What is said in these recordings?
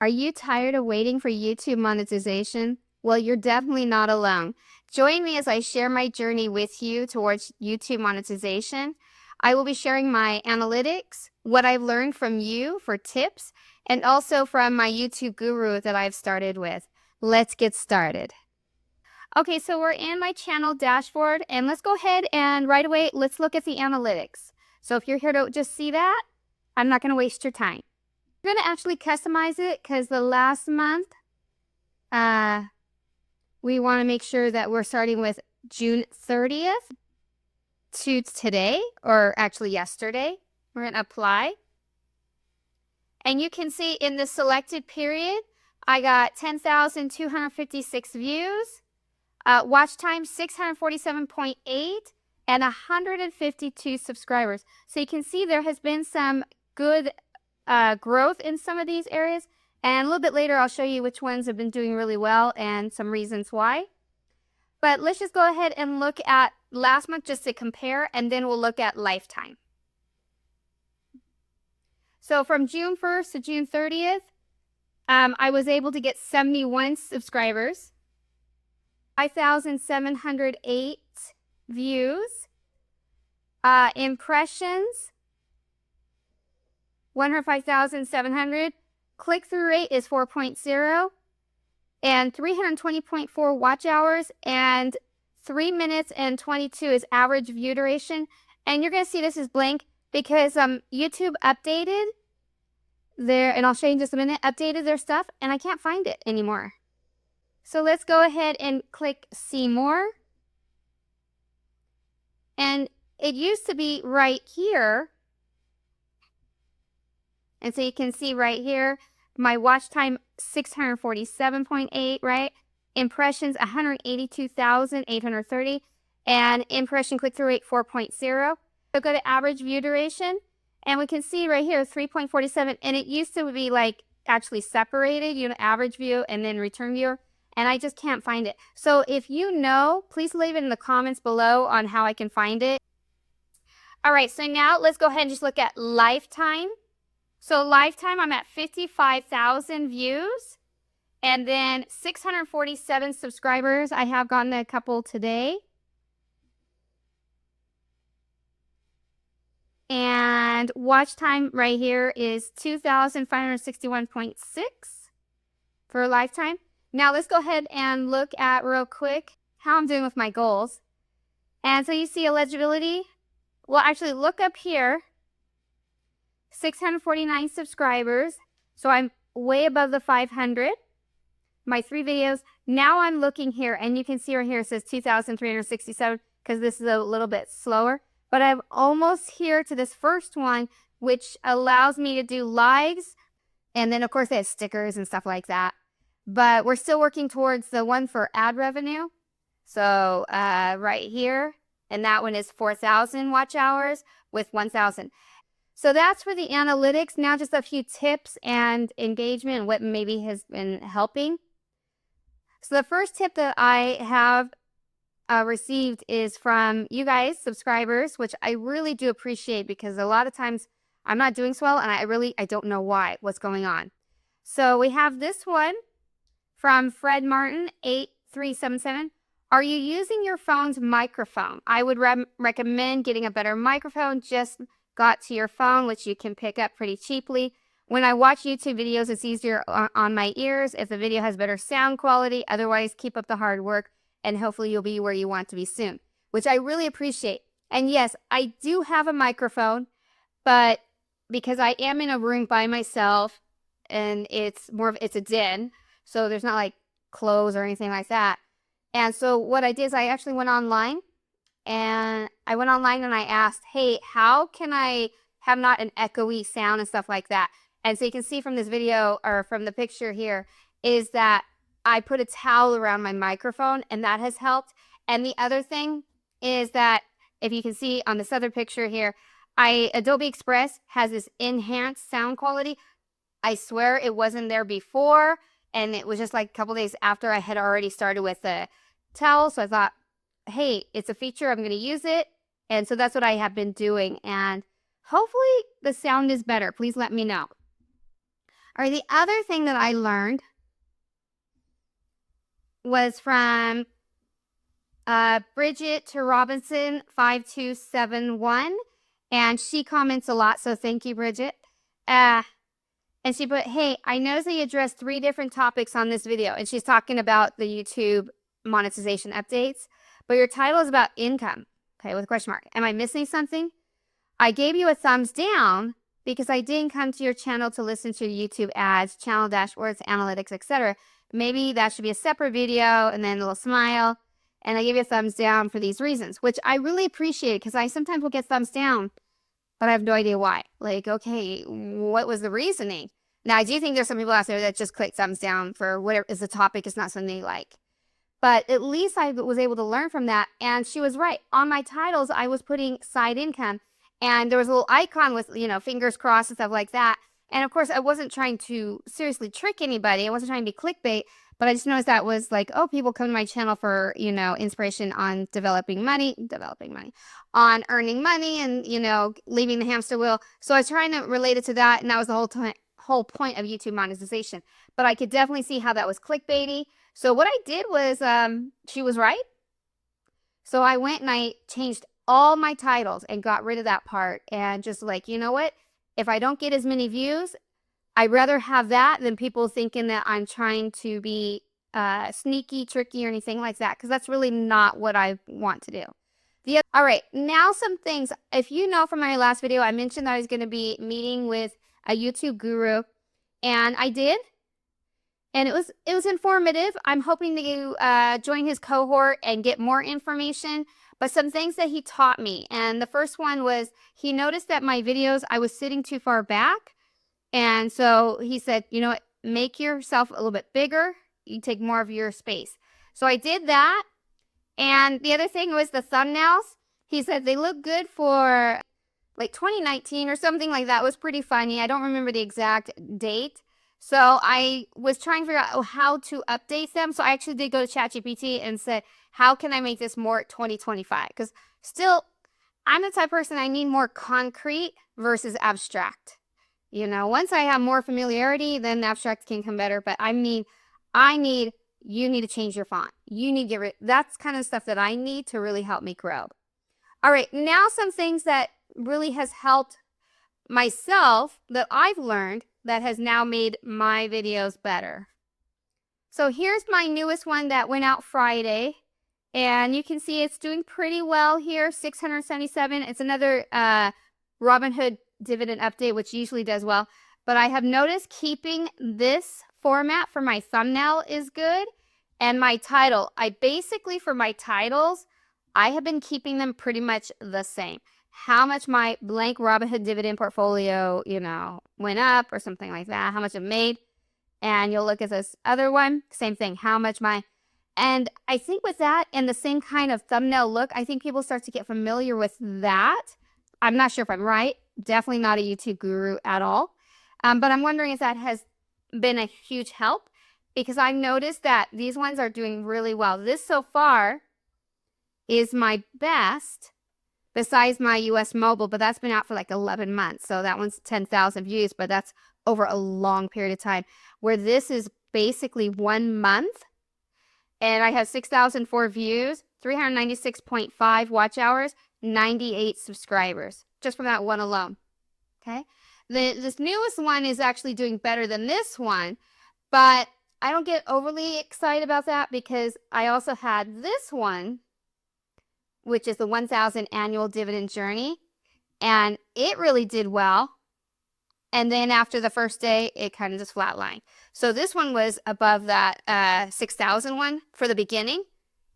Are you tired of waiting for YouTube monetization? Well, you're definitely not alone. Join me as I share my journey with you towards YouTube monetization. I will be sharing my analytics, what I've learned from you for tips, and also from my YouTube guru that I've started with. Let's get started. Okay, so we're in my channel dashboard, and let's go ahead and right away, let's look at the analytics. So if you're here to just see that, I'm not going to waste your time. We're going to actually customize it because the last month, we want to make sure that we're starting with June 30th to today, or actually yesterday. We're going to apply. And you can see in the selected period, I got 10,256 views, watch time 647.8, and 152 subscribers. So you can see there has been some good growth in some of these areas. And a little bit later, I'll show you which ones have been doing really well and some reasons why. But let's just go ahead and look at last month just to compare, and then we'll look at lifetime. So from June 1st to June 30th, I was able to get 71 subscribers, 5,708 views, impressions, 105,700. Click-through rate is 4.0, and 320.4 watch hours, and 3 minutes and 22 is average view duration. And you're going to see this is blank because YouTube updated their, and I'll show you in just a minute, updated their stuff, and I can't find it anymore. So let's go ahead and click see more. And it used to be right here. And so you can see right here, my watch time 647.8, right? Impressions 182,830, and impression click-through rate 4.0. So go to average view duration, and we can see right here 3.47, and it used to be like actually separated, you know, average view and then return viewer, and I just can't find it. So if you know, please leave it in the comments below on how I can find it. All right, so now let's go ahead and just look at lifetime. So lifetime, I'm at 55,000 views, and then 647 subscribers. I have gotten a couple today. And watch time right here is 2,561.6 for lifetime. Now let's go ahead and look at real quick how I'm doing with my goals. And so you see eligibility. Well, actually look up here. 649 subscribers, so I'm way above the 500. My 3 videos. Now I'm looking here, and you can see right here it says 2,367 because this is a little bit slower. But I'm almost here to this first one, which allows me to do lives, and then of course they have stickers and stuff like that. But we're still working towards the one for ad revenue. So right here, and that one is 4,000 watch hours with 1,000. So that's for the analytics. Now just a few tips and engagement and what maybe has been helping. So the first tip that I have received is from you guys, subscribers, which I really do appreciate because a lot of times I'm not doing so well and I don't know why, what's going on. So we have this one from Fred Martin 8377. Are you using your phone's microphone? I would recommend getting a better microphone. Just got to your phone, which you can pick up pretty cheaply. When I watch YouTube videos, it's easier on my ears if the video has better sound quality. Otherwise, keep up the hard work, and hopefully you'll be where you want to be soon, which I really appreciate. And yes, I do have a microphone, but because I am in a room by myself, and it's a den, so there's not like clothes or anything like that. And so what I did is I actually went online, and I asked, hey, how can I have not an echoey sound and stuff like that? And so you can see from this video, or from the picture here, is that I put a towel around my microphone, and that has helped. And the other thing is that if you can see on this other picture here, Adobe Express has this enhanced sound quality. I swear it wasn't there before, and it was just like a couple days after I had already started with the towel. So I thought, hey, it's a feature, I'm going to use it. And so that's what I have been doing. And hopefully the sound is better. Please let me know. All right, the other thing that I learned was from Bridget to Robinson 5271, and she comments a lot, so thank you, Bridget. And she put, hey, I noticed that you addressed 3 different topics on this video, and she's talking about the YouTube monetization updates, but your title is about income, okay, with a question mark. Am I missing something? I gave you a thumbs down because I didn't come to your channel to listen to YouTube ads, channel dashboards, analytics, etc. Maybe that should be a separate video, and then a little smile. And I gave you a thumbs down for these reasons, which I really appreciate because I sometimes will get thumbs down, but I have no idea why. Like, okay, what was the reasoning? Now, I do think there's some people out there that just click thumbs down for whatever is the topic is not something they like. But at least I was able to learn from that. And she was right. On my titles, I was putting side income. And there was a little icon with, fingers crossed and stuff like that. And of course, I wasn't trying to seriously trick anybody. I wasn't trying to be clickbait. But I just noticed that was like, oh, people come to my channel for, inspiration on developing money, on earning money and, leaving the hamster wheel. So I was trying to relate it to that. And that was the whole point of YouTube monetization. But I could definitely see how that was clickbaity. So what I did was, she was right. So I went and I changed all my titles and got rid of that part. And just like, you know what? If I don't get as many views, I'd rather have that than people thinking that I'm trying to be sneaky, tricky, or anything like that. Because that's really not what I want to do. All right, now some things. If you know from my last video, I mentioned that I was going to be meeting with a YouTube guru. And I did. And it was informative. I'm hoping to join his cohort and get more information. But some things that he taught me. And the first one was he noticed that my videos, I was sitting too far back. And so he said, you know what, make yourself a little bit bigger. You take more of your space. So I did that. And the other thing was the thumbnails. He said they look good for like 2019 or something like that. It was pretty funny. I don't remember the exact date. So I was trying to figure out how to update them. So I actually did go to ChatGPT and said, how can I make this more 2025? Because still, I'm the type of person I need more concrete versus abstract. Once I have more familiarity, then the abstract can come better. But you need to change your font. You need to get rid. That's kind of stuff that I need to really help me grow. All right, now some things that really has helped myself that I've learned that has now made my videos better. So here's my newest one that went out Friday. And you can see it's doing pretty well here, 677. It's another Robinhood dividend update, which usually does well. But I have noticed keeping this format for my thumbnail is good. And my title, for my titles, I have been keeping them pretty much the same. How much my blank Robinhood dividend portfolio, went up or something like that, how much it made. And you'll look at this other one, same thing, and I think with that and the same kind of thumbnail look, I think people start to get familiar with that. I'm not sure if I'm right. Definitely not a YouTube guru at all. But I'm wondering if that has been a huge help because I noticed that these ones are doing really well. This so far is my best besides my US mobile, but that's been out for like 11 months. So that one's 10,000 views, but that's over a long period of time. Where this is basically 1 month. And I have 6,004 views, 396.5 watch hours, 98 subscribers, just from that one alone, okay? This newest one is actually doing better than this one, but I don't get overly excited about that because I also had this one, which is the 1,000 annual dividend journey, and it really did well. And then after the first day, it kind of just flatlined. So this one was above that 6,000 one for the beginning,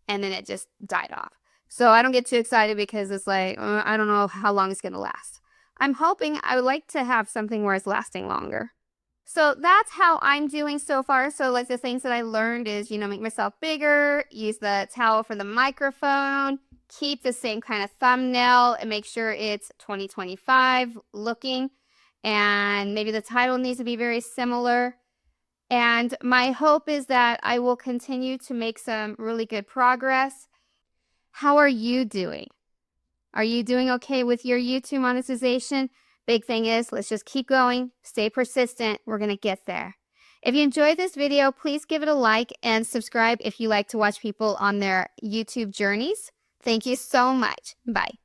and then it just died off. So I don't get too excited because it's like, I don't know how long it's going to last. I'm hoping I would like to have something where it's lasting longer. So that's how I'm doing so far. So like the things that I learned is, make myself bigger, use the towel for the microphone, keep the same kind of thumbnail and make sure it's 2025 looking. And maybe the title needs to be very similar. And my hope is that I will continue to make some really good progress. How are you doing? Are you doing okay with your YouTube monetization? Big thing is, let's just keep going, stay persistent. We're going to get there. If you enjoyed this video, please give it a like and subscribe if you like to watch people on their YouTube journeys. Thank you so much. Bye.